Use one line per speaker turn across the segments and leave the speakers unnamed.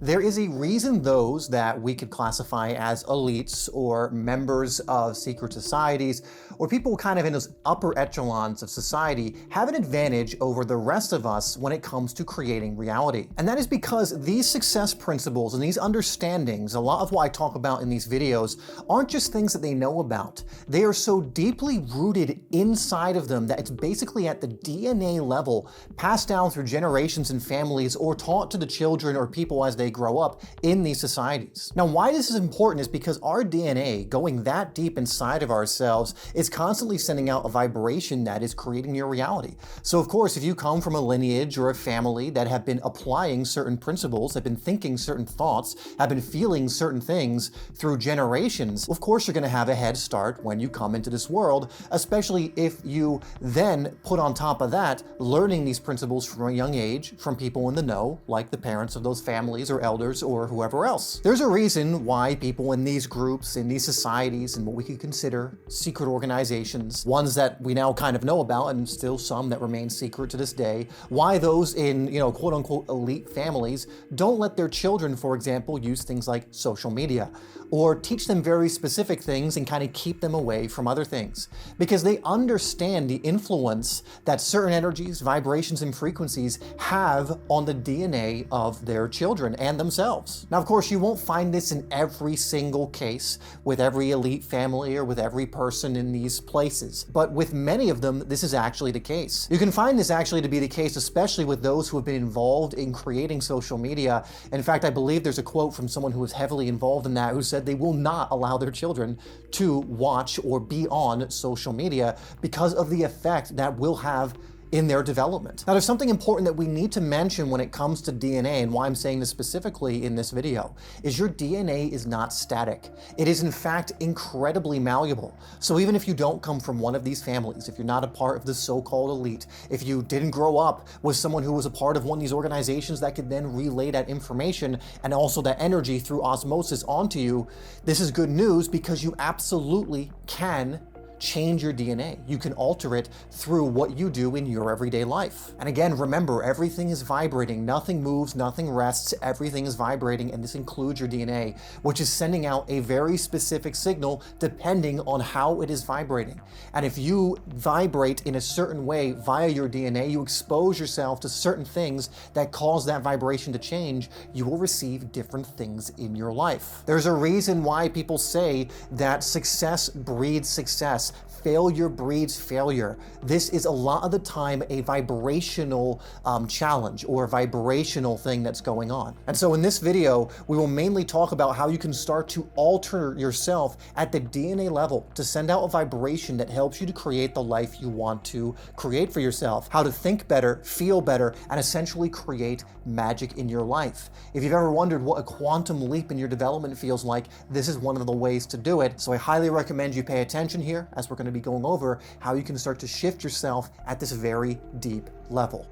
There is a reason those that we could classify as elites or members of secret societies or people kind of in those upper echelons of society have an advantage over the rest of us when it comes to creating reality. And that is because these success principles and these understandings, a lot of what I talk about in these videos, aren't just things that they know about. They are so deeply rooted inside of them that it's basically at the DNA level, passed down through generations and families or taught to the children or people as they grow up in these societies. Now, why this is important is because our DNA, going that deep inside of ourselves, is constantly sending out a vibration that is creating your reality. So of course, if you come from a lineage or a family that have been applying certain principles, have been thinking certain thoughts, have been feeling certain things through generations, of course you're going to have a head start when you come into this world, especially if you then put on top of that learning these principles from a young age from people in the know, like the parents of those families or elders or whoever else. There's a reason why people in these groups, in these societies, and what we could consider secret organizations, ones that we now kind of know about and still some that remain secret to this day, why those in, quote unquote elite families don't let their children, for example, use things like social media or teach them very specific things and kind of keep them away from other things, because they understand the influence that certain energies, vibrations, and frequencies have on the DNA of their children and themselves. Now, of course, you won't find this in every single case with every elite family or with every person in these places, but with many of them, this is actually the case. You can find this actually to be the case, especially with those who have been involved in creating social media. In fact, I believe there's a quote from someone who was heavily involved in that who said they will not allow their children to watch or be on social media because of the effect that will have in their development. Now, there's something important that we need to mention when it comes to DNA, and why I'm saying this specifically in this video, is your DNA is not static. It is in fact incredibly malleable. So even if you don't come from one of these families, if you're not a part of the so-called elite, if you didn't grow up with someone who was a part of one of these organizations that could then relay that information and also that energy through osmosis onto you, this is good news because you absolutely can change your DNA. You can alter it through what you do in your everyday life. And again, remember, everything is vibrating. Nothing moves, nothing rests, everything is vibrating, and this includes your DNA, which is sending out a very specific signal depending on how it is vibrating. And if you vibrate in a certain way via your DNA, you expose yourself to certain things that cause that vibration to change, you will receive different things in your life. There's a reason why people say that success breeds success. Failure breeds failure. This is a lot of the time a vibrational challenge or a vibrational thing that's going on. And so in this video, we will mainly talk about how you can start to alter yourself at the DNA level to send out a vibration that helps you to create the life you want to create for yourself, how to think better, feel better, and essentially create magic in your life. If you've ever wondered what a quantum leap in your development feels like, this is one of the ways to do it. So I highly recommend you pay attention here, as we're going to be going over how you can start to shift yourself at this very deep level.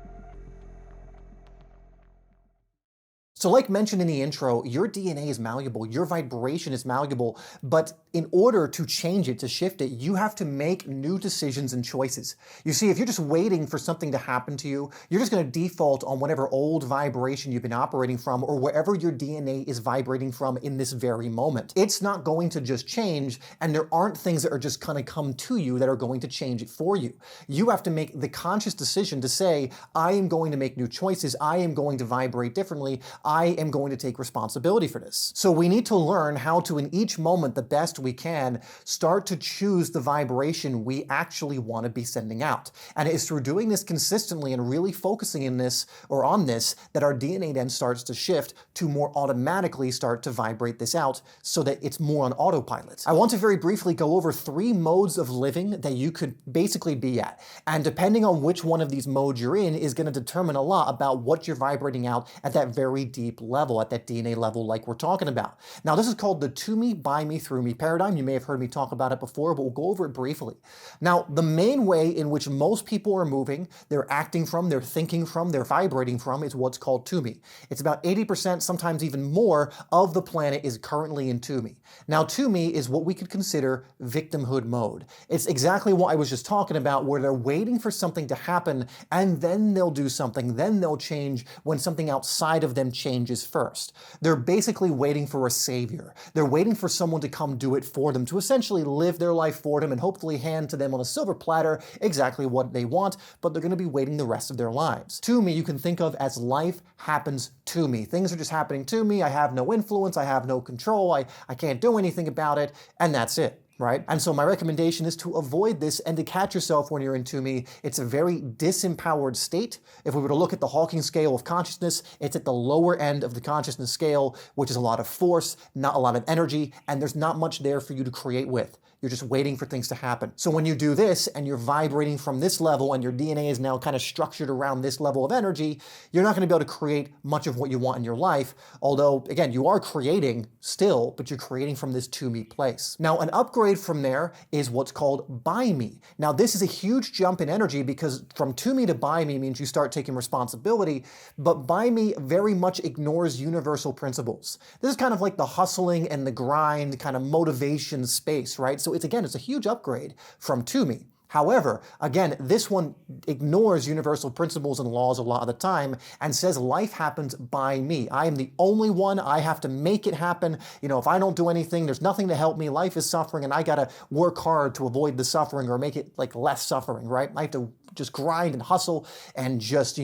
So like mentioned in the intro, your DNA is malleable, your vibration is malleable, but in order to change it, to shift it, you have to make new decisions and choices. You see, if you're just waiting for something to happen to you, you're just going to default on whatever old vibration you've been operating from or wherever your DNA is vibrating from in this very moment. It's not going to just change, and there aren't things that are just going to come to you that are going to change it for you. You have to make the conscious decision to say, I am going to make new choices, I am going to vibrate differently, I am going to take responsibility for this. So we need to learn how to, in each moment, the best we can, start to choose the vibration we actually want to be sending out. And it is through doing this consistently and really focusing in this or on this that our DNA then starts to shift to more automatically start to vibrate this out so that it's more on autopilot. I want to very briefly go over 3 modes of living that you could basically be at. And depending on which one of these modes you're in is going to determine a lot about what you're vibrating out at that very deep level, at that DNA level like we're talking about. Now, this is called the to me, by me, through me paradigm. You may have heard me talk about it before, but we'll go over it briefly. Now, the main way in which most people are moving, they're acting from, they're thinking from, they're vibrating from is what's called to me. It's about 80%, sometimes even more, of the planet is currently in to me. Now, to me is what we could consider victimhood mode. It's exactly what I was just talking about, where they're waiting for something to happen and then they'll do something, then they'll change when something outside of them changes changes first. They're basically waiting for a savior. They're waiting for someone to come do it for them, to essentially live their life for them and hopefully hand to them on a silver platter exactly what they want, but they're going to be waiting the rest of their lives. To me, you can think of as life happens to me. Things are just happening to me. I have no influence. I have no control. I can't do anything about it, and that's it. Right? And so my recommendation is to avoid this and to catch yourself when you're in To Me. It's a very disempowered state. If we were to look at the Hawking scale of consciousness, it's at the lower end of the consciousness scale, which is a lot of force, not a lot of energy, and there's not much there for you to create with. You're just waiting for things to happen. So when you do this and you're vibrating from this level and your DNA is now kind of structured around this level of energy, you're not going to be able to create much of what you want in your life. Although, again, you are creating still, but you're creating from this To Me place. Now, an upgrade from there is what's called By Me. Now, this is a huge jump in energy because from To Me to By Me means you start taking responsibility, but By Me very much ignores universal principles. This is kind of like the hustling and the grind kind of motivation space, right? So it's a huge upgrade from To Me. However, again, this one ignores universal principles and laws a lot of the time and says life happens by me. I am the only one. I have to make it happen. You know, if I don't do anything, there's nothing to help me. Life is suffering and I got to work hard to avoid the suffering or make it like less suffering, right? I have to just grind and hustle and just,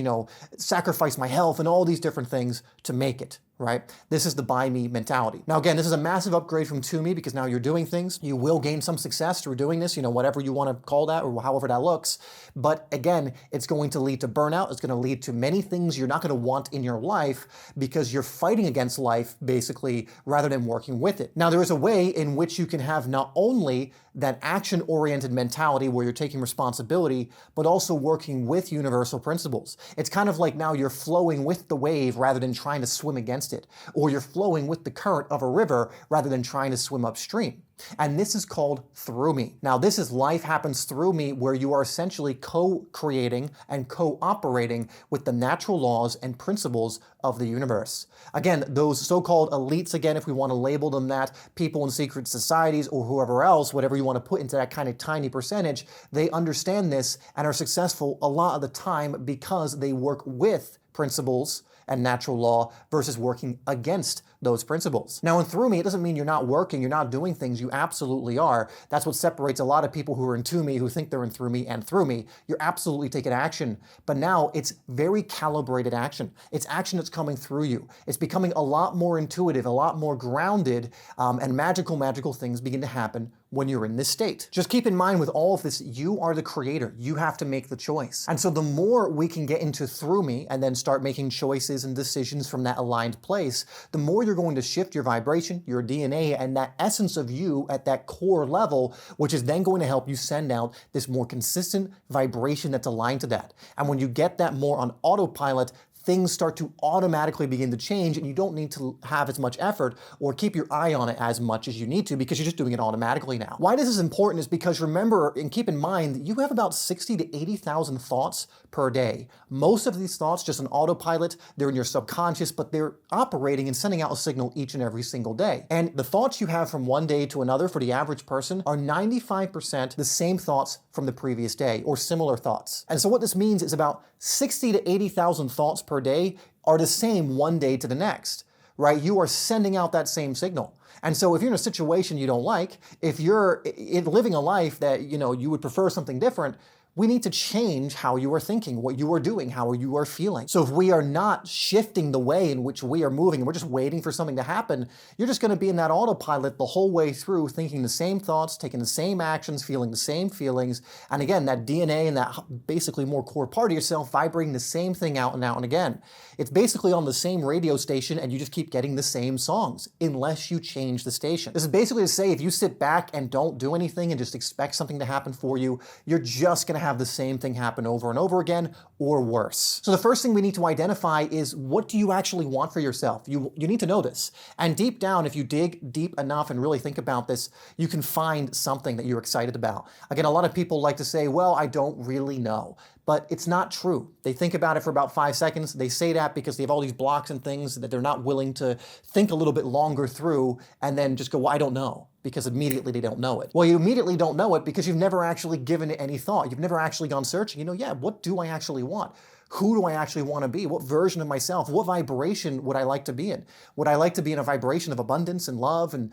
sacrifice my health and all these different things to make it, right? This is the By Me mentality. Now, again, this is a massive upgrade from To Me because now you're doing things. You will gain some success through doing this, whatever you want to call that or however that looks. But again, it's going to lead to burnout. It's going to lead to many things you're not going to want in your life because you're fighting against life, basically, rather than working with it. Now, there is a way in which you can have not only that action-oriented mentality where you're taking responsibility, but also working with universal principles. It's kind of like now you're flowing with the wave rather than trying to swim against it, or you're flowing with the current of a river rather than trying to swim upstream. And this is called Through Me. Now, this is life happens through me, where you are essentially co-creating and cooperating with the natural laws and principles of the universe. Again, those so-called elites, again, if we want to label them that, people in secret societies or whoever else, whatever you want to put into that kind of tiny percentage, they understand this and are successful a lot of the time because they work with principles and natural law versus working against those principles. Now, in Through Me, it doesn't mean you're not working, you're not doing things. You absolutely are. That's what separates a lot of people who are in To Me, who think they're in Through Me and Through Me. You're absolutely taking action, but now it's very calibrated action. It's action that's coming through you. It's becoming a lot more intuitive, a lot more grounded, and magical things begin to happen when you're in this state. Just keep in mind with all of this, you are the creator. You have to make the choice. And so the more we can get into Through Me and then start making choices and decisions from that aligned place, the more you're going to shift your vibration, your DNA, and that essence of you at that core level, which is then going to help you send out this more consistent vibration that's aligned to that. And when you get that more on autopilot, things start to automatically begin to change and you don't need to have as much effort or keep your eye on it as much as you need to because you're just doing it automatically now. Why this is important is because remember and keep in mind that you have about 60 to 80,000 thoughts per day. Most of these thoughts just on autopilot, they're in your subconscious, but they're operating and sending out a signal each and every single day. And the thoughts you have from one day to another for the average person are 95% the same thoughts from the previous day or similar thoughts. And so what this means is about 60 to 80,000 thoughts per day are the same one day to the next, right? You are sending out that same signal. And so if you're in a situation you don't like, if you're living a life that, you would prefer something different, we need to change how you are thinking, what you are doing, how you are feeling. So if we are not shifting the way in which we are moving and we're just waiting for something to happen, you're just going to be in that autopilot the whole way through, thinking the same thoughts, taking the same actions, feeling the same feelings. And again, that DNA and that basically more core part of yourself vibrating the same thing out and again. It's basically on the same radio station and you just keep getting the same songs unless you change the station. This is basically to say if you sit back and don't do anything and just expect something to happen for you, you're just going to have the same thing happen over and over again or worse. So the first thing we need to identify is what do you actually want for yourself? You need to know this. And deep down, if you dig deep enough and really think about this, you can find something that you're excited about. Again, a lot of people like to say, well, I don't really know. But it's not true. They think about it for about 5 seconds. They say that because they have all these blocks and things that they're not willing to think a little bit longer through and then just go, well, I don't know, because immediately they don't know it. Well, you immediately don't know it because you've never actually given it any thought. You've never actually gone searching, what do I actually want? Who do I actually want to be? What version of myself? What vibration would I like to be in? Would I like to be in a vibration of abundance and love and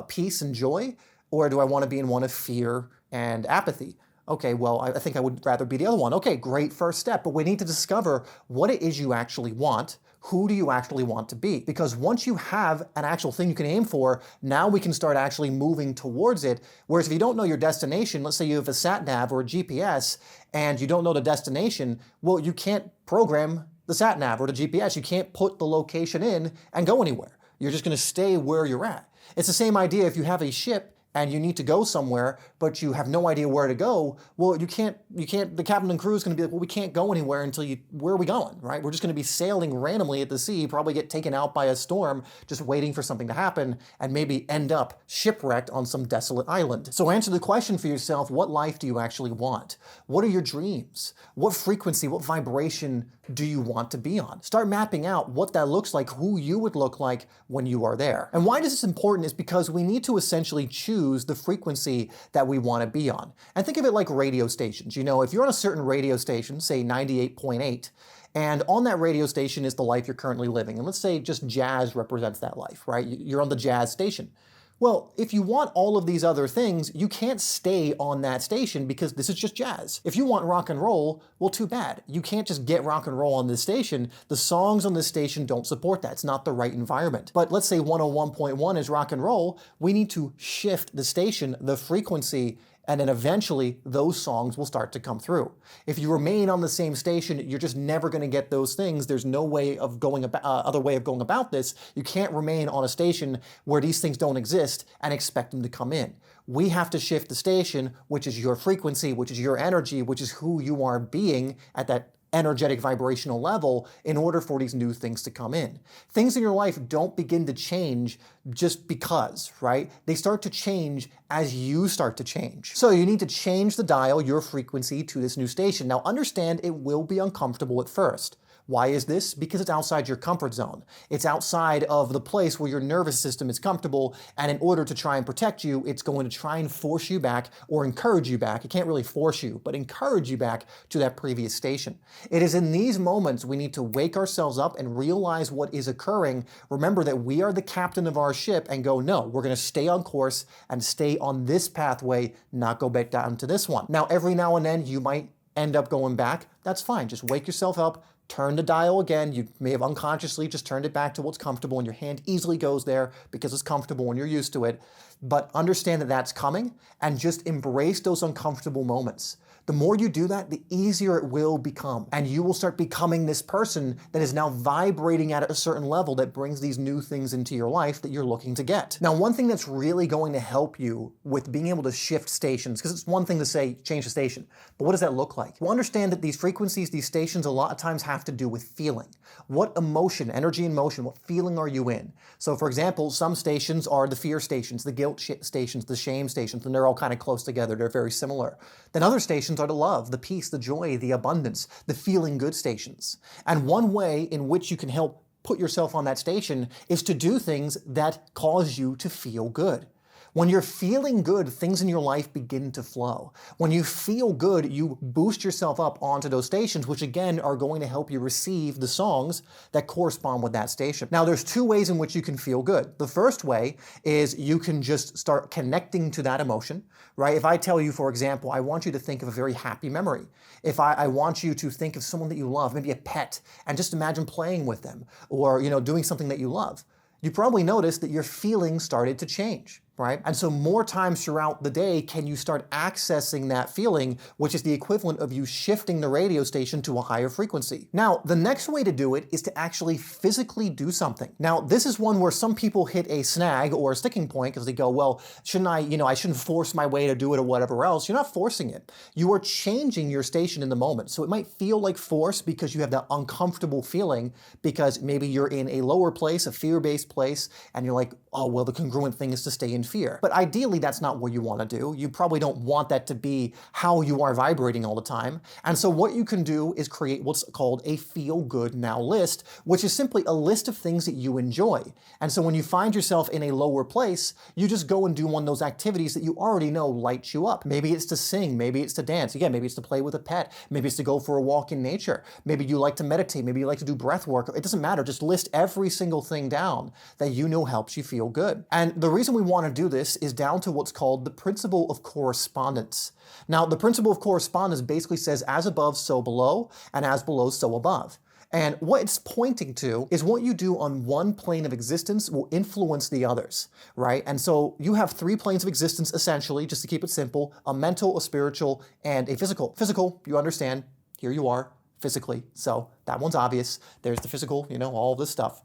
peace and joy? Or do I want to be in one of fear and apathy? Okay, well, I think I would rather be the other one. Okay, great first step, but we need to discover what it is you actually want. Who do you actually want to be? Because once you have an actual thing you can aim for, now we can start actually moving towards it. Whereas if you don't know your destination, let's say you have a sat nav or a GPS and you don't know the destination, well, you can't program the sat nav or the GPS. You can't put the location in and go anywhere. You're just going to stay where you're at. It's the same idea if you have a ship and you need to go somewhere, but you have no idea where to go, well, you can't, the captain and crew is going to be like, well, we can't go anywhere until where are we going, right? We're just going to be sailing randomly at the sea, probably get taken out by a storm, just waiting for something to happen, and maybe end up shipwrecked on some desolate island. So answer the question for yourself, what life do you actually want? What are your dreams? What frequency, what vibration do you want to be on? Start mapping out what that looks like, who you would look like when you are there. And why this is important is because we need to essentially choose the frequency that we want to be on. And think of it like radio stations. You know, if you're on a certain radio station, say 98.8, and on that radio station is the life you're currently living, and let's say just jazz represents that life, right? You're on the jazz station. Well, if you want all of these other things, you can't stay on that station because this is just jazz. If you want rock and roll, well, too bad. You can't just get rock and roll on this station. The songs on this station don't support that. It's not the right environment. But let's say 101.1 is rock and roll. We need to shift the station, the frequency, and then eventually those songs will start to come through. If you remain on the same station, you're just never going to get those things. There's no way of going about, other way of going about this. You can't remain on a station where these things don't exist and expect them to come in. We have to shift the station, which is your frequency, which is your energy, which is who you are being at that energetic vibrational level in order for these new things to come in. Things in your life don't begin to change just because, right? They start to change as you start to change. So you need to change the dial, your frequency, to this new station. Now understand it will be uncomfortable at first. Why is this? Because it's outside your comfort zone. It's outside of the place where your nervous system is comfortable, and in order to try and protect you, it's going to try and force you back or encourage you back. It can't really force you, but encourage you back to that previous station. It is in these moments we need to wake ourselves up and realize what is occurring. Remember that we are the captain of our ship and go, no, we're going to stay on course and stay on this pathway, not go back down to this one. Now, every now and then you might end up going back. That's fine. Just wake yourself up. Turn the dial again. You may have unconsciously just turned it back to what's comfortable, and your hand easily goes there because it's comfortable and you're used to it. But understand that that's coming and just embrace those uncomfortable moments. The more you do that, the easier it will become. And you will start becoming this person that is now vibrating at a certain level that brings these new things into your life that you're looking to get. Now, one thing that's really going to help you with being able to shift stations, because it's one thing to say, change the station, but what does that look like? Well, understand that these frequencies, these stations, a lot of times have to do with feeling. What emotion, energy and motion, what feeling are you in? So for example, some stations are the fear stations, the guilt stations, the shame stations, and they're all kind of close together. They're very similar. Then other stations are the love, the peace, the joy, the abundance, the feeling good stations. And one way in which you can help put yourself on that station is to do things that cause you to feel good. When you're feeling good, things in your life begin to flow. When you feel good, you boost yourself up onto those stations, which again are going to help you receive the songs that correspond with that station. Now, there's two ways in which you can feel good. The first way is you can just start connecting to that emotion, right? If I tell you, for example, I want you to think of a very happy memory. If I want you to think of someone that you love, maybe a pet, and just imagine playing with them or, doing something that you love. You probably noticed that your feelings started to change, right? And so more times throughout the day can you start accessing that feeling, which is the equivalent of you shifting the radio station to a higher frequency. Now, the next way to do it is to actually physically do something. Now, this is one where some people hit a snag or a sticking point because they go, well, shouldn't I shouldn't force my way to do it or whatever else. You're not forcing it. You are changing your station in the moment. So it might feel like force because you have that uncomfortable feeling because maybe you're in a lower place, a fear-based place, and you're like, oh, well, the congruent thing is to stay in fear. But ideally, that's not what you want to do. You probably don't want that to be how you are vibrating all the time. And so what you can do is create what's called a feel good now list, which is simply a list of things that you enjoy. And so when you find yourself in a lower place, you just go and do one of those activities that you already know light you up. Maybe it's to sing, maybe it's to dance. Again, maybe it's to play with a pet, maybe it's to go for a walk in nature. Maybe you like to meditate, maybe you like to do breath work. It doesn't matter. Just list every single thing down that you know helps you feel good. And the reason we want to do this is down to what's called the principle of correspondence. Now, the principle of correspondence basically says as above, so below, and as below, so above. And what it's pointing to is what you do on one plane of existence will influence the others, right? And so you have 3 planes of existence, essentially, just to keep it simple: a mental, a spiritual, and a physical. Physical, you understand, here you are, physically. So that one's obvious. There's the physical, all this stuff.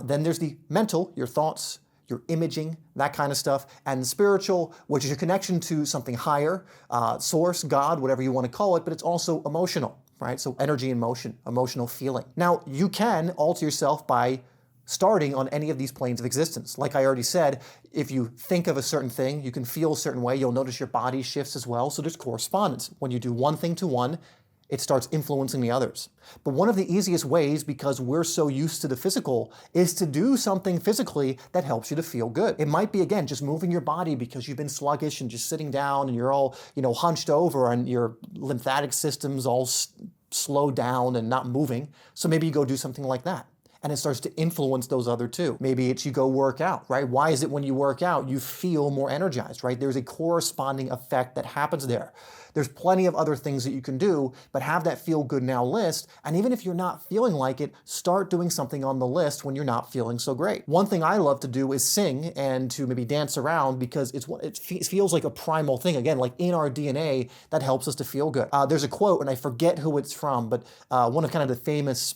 Then there's the mental, your thoughts, your imaging, that kind of stuff, and the spiritual, which is your connection to something higher, source, God, whatever you want to call it, but it's also emotional, right? So energy and motion, emotional feeling. Now, you can alter yourself by starting on any of these planes of existence. Like I already said, if you think of a certain thing, you can feel a certain way, you'll notice your body shifts as well, so there's correspondence. When you do one thing to one, it starts influencing the others. But one of the easiest ways, because we're so used to the physical, is to do something physically that helps you to feel good. It might be, again, just moving your body because you've been sluggish and just sitting down and you're all, hunched over and your lymphatic system's all slowed down and not moving. So maybe you go do something like that. And it starts to influence those other two. Maybe it's you go work out, right? Why is it when you work out, you feel more energized, right? There's a corresponding effect that happens there. There's plenty of other things that you can do, but have that feel good now list. And even if you're not feeling like it, start doing something on the list when you're not feeling so great. One thing I love to do is sing and to maybe dance around because it feels like a primal thing. Again, like in our DNA, that helps us to feel good. There's a quote, and I forget who it's from, but one of kind of the famous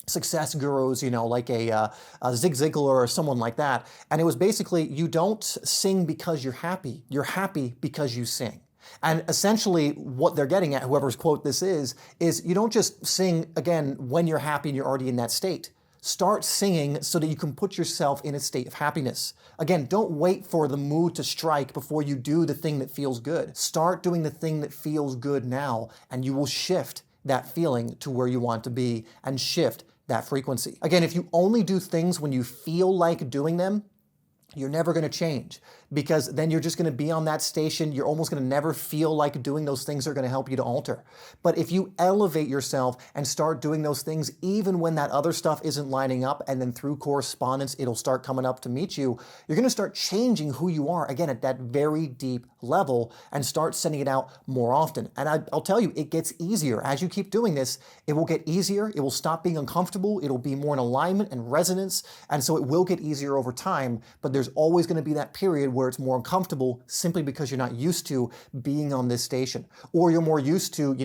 success gurus, like a Zig Ziglar or someone like that. And it was basically, you don't sing because you're happy because you sing. And essentially what they're getting at, whoever's quote this is you don't just sing, again, when you're happy and you're already in that state. Start singing so that you can put yourself in a state of happiness. Again, don't wait for the mood to strike before you do the thing that feels good. Start doing the thing that feels good now, and you will shift that feeling to where you want to be and shift that frequency. Again, if you only do things when you feel like doing them, you're never going to change, because then you're just going to be on that station. You're almost going to never feel like doing those things that are going to help you to alter. But if you elevate yourself and start doing those things, even when that other stuff isn't lining up, and then through correspondence, it'll start coming up to meet you, you're going to start changing who you are, again, at that very deep level, and start sending it out more often. And I'll tell you, it gets easier. As you keep doing this, it will get easier. It will stop being uncomfortable. It'll be more in alignment and resonance. And so it will get easier over time, but there's always going to be that period where it's more uncomfortable simply because you're not used to being on this station, or you're more used to,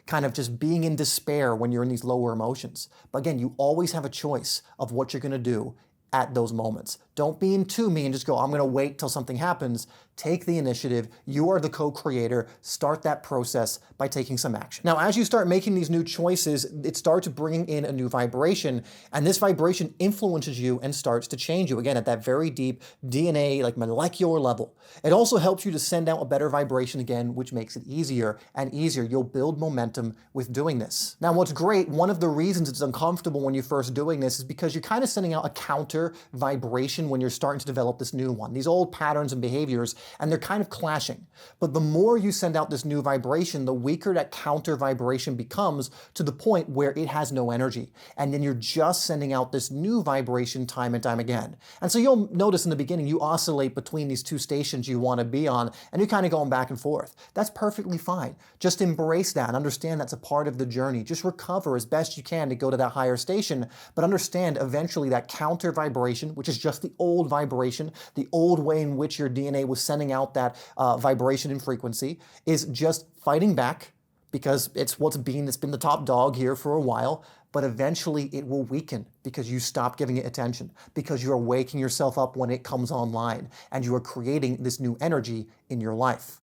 kind of just being in despair when you're in these lower emotions. But again, you always have a choice of what you're going to do at those moments. Don't be into me and just go, I'm going to wait till something happens. Take the initiative. You are the co-creator. Start that process by taking some action. Now, as you start making these new choices, it starts bringing in a new vibration, and this vibration influences you and starts to change you, again, at that very deep DNA, like molecular level. It also helps you to send out a better vibration again, which makes it easier and easier. You'll build momentum with doing this. Now, what's great, one of the reasons it's uncomfortable when you're first doing this is because you're kind of sending out a counter vibration when you're starting to develop this new one. These old patterns and behaviors, and they're kind of clashing. But the more you send out this new vibration, the weaker that counter vibration becomes, to the point where it has no energy. And then you're just sending out this new vibration time and time again. And so you'll notice in the beginning, you oscillate between these two stations you want to be on, and you're kind of going back and forth. That's perfectly fine. Just embrace that and understand that's a part of the journey. Just recover as best you can to go to that higher station, but understand eventually that counter vibration, which is just the old vibration, the old way in which your DNA was sending out that vibration and frequency, is just fighting back, because it's been the top dog here for a while. But eventually it will weaken because you stop giving it attention, because you are waking yourself up when it comes online, and you are creating this new energy in your life.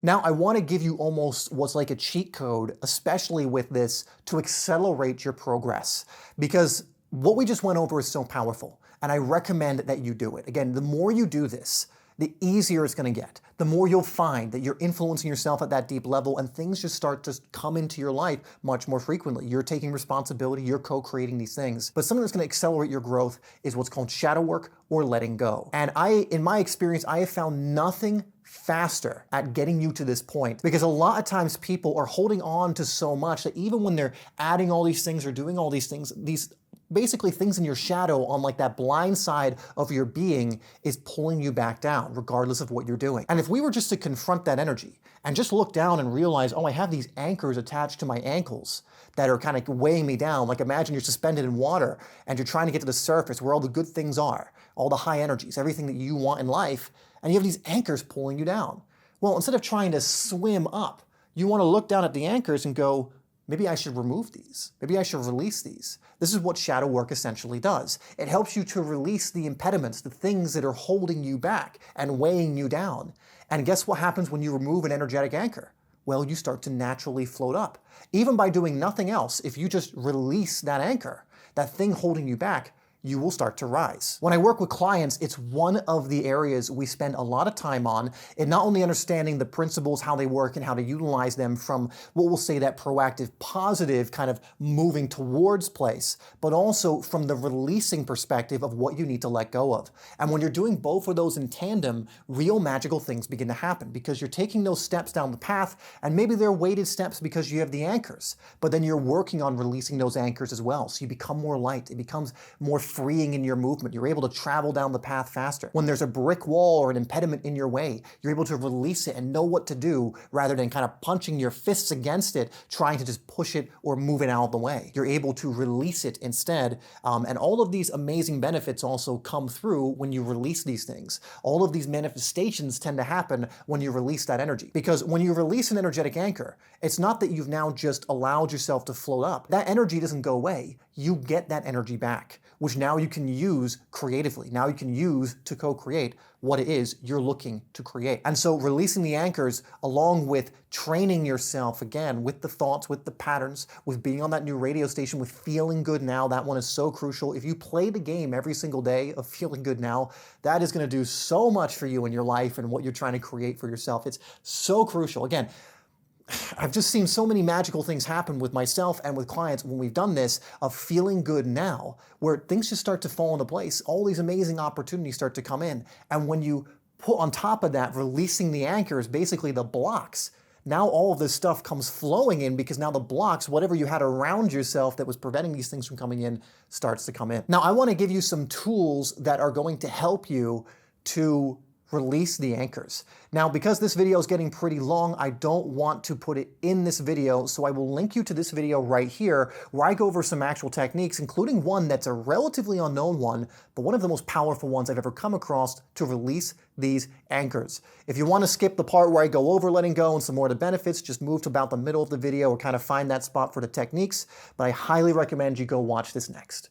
Now, I want to give you almost what's like a cheat code, especially with this, to accelerate your progress. Because What we just went over is so powerful, and I recommend that you do it. Again, the more you do this, the easier it's going to get. The more you'll find that you're influencing yourself at that deep level and things just start to come into your life much more frequently. You're taking responsibility, you're co-creating these things. But something that's going to accelerate your growth is what's called shadow work or letting go. And in my experience, I have found nothing faster at getting you to this point, because a lot of times people are holding on to so much that even when they're adding all these things or doing all these things, these basically things in your shadow on like that blind side of your being is pulling you back down regardless of what you're doing. And if we were just to confront that energy and just look down and realize, oh, I have these anchors attached to my ankles that are kind of weighing me down. Like imagine you're suspended in water and you're trying to get to the surface where all the good things are, all the high energies, everything that you want in life, and you have these anchors pulling you down. Well, instead of trying to swim up, you want to look down at the anchors and go, maybe I should remove these. Maybe I should release these. This is what shadow work essentially does. It helps you to release the impediments, the things that are holding you back and weighing you down. And guess what happens when you remove an energetic anchor? Well, you start to naturally float up. Even by doing nothing else, if you just release that anchor, that thing holding you back, you will start to rise. When I work with clients, it's one of the areas we spend a lot of time on in not only understanding the principles, how they work, and how to utilize them from what we'll say that proactive, positive kind of moving towards place, but also from the releasing perspective of what you need to let go of. And when you're doing both of those in tandem, real magical things begin to happen because you're taking those steps down the path, and maybe they're weighted steps because you have the anchors, but then you're working on releasing those anchors as well. So you become more light, it becomes more freeing in your movement. You're able to travel down the path faster. When there's a brick wall or an impediment in your way, you're able to release it and know what to do rather than kind of punching your fists against it, trying to just push it or move it out of the way. You're able to release it instead. And all of these amazing benefits also come through when you release these things. All of these manifestations tend to happen when you release that energy. Because when you release an energetic anchor, it's not that you've now just allowed yourself to float up. That energy doesn't go away. You get that energy back, which now you can use creatively. Now you can use to co-create what it is you're looking to create. And so releasing the anchors along with training yourself again with the thoughts, with the patterns, with being on that new radio station, with feeling good now, that one is so crucial. If you play the game every single day of feeling good now, that is going to do so much for you in your life and what you're trying to create for yourself. It's so crucial. Again, I've just seen so many magical things happen with myself and with clients when we've done this of feeling good now, where things just start to fall into place. All these amazing opportunities start to come in. And when you put on top of that, releasing the anchors, basically the blocks, now all of this stuff comes flowing in because now the blocks, whatever you had around yourself that was preventing these things from coming in, starts to come in. Now, I want to give you some tools that are going to help you to release the anchors. Now, because this video is getting pretty long, I don't want to put it in this video, so I will link you to this video right here where I go over some actual techniques, including one that's a relatively unknown one, but one of the most powerful ones I've ever come across to release these anchors. If you want to skip the part where I go over letting go and some more of the benefits, just move to about the middle of the video or kind of find that spot for the techniques, but I highly recommend you go watch this next.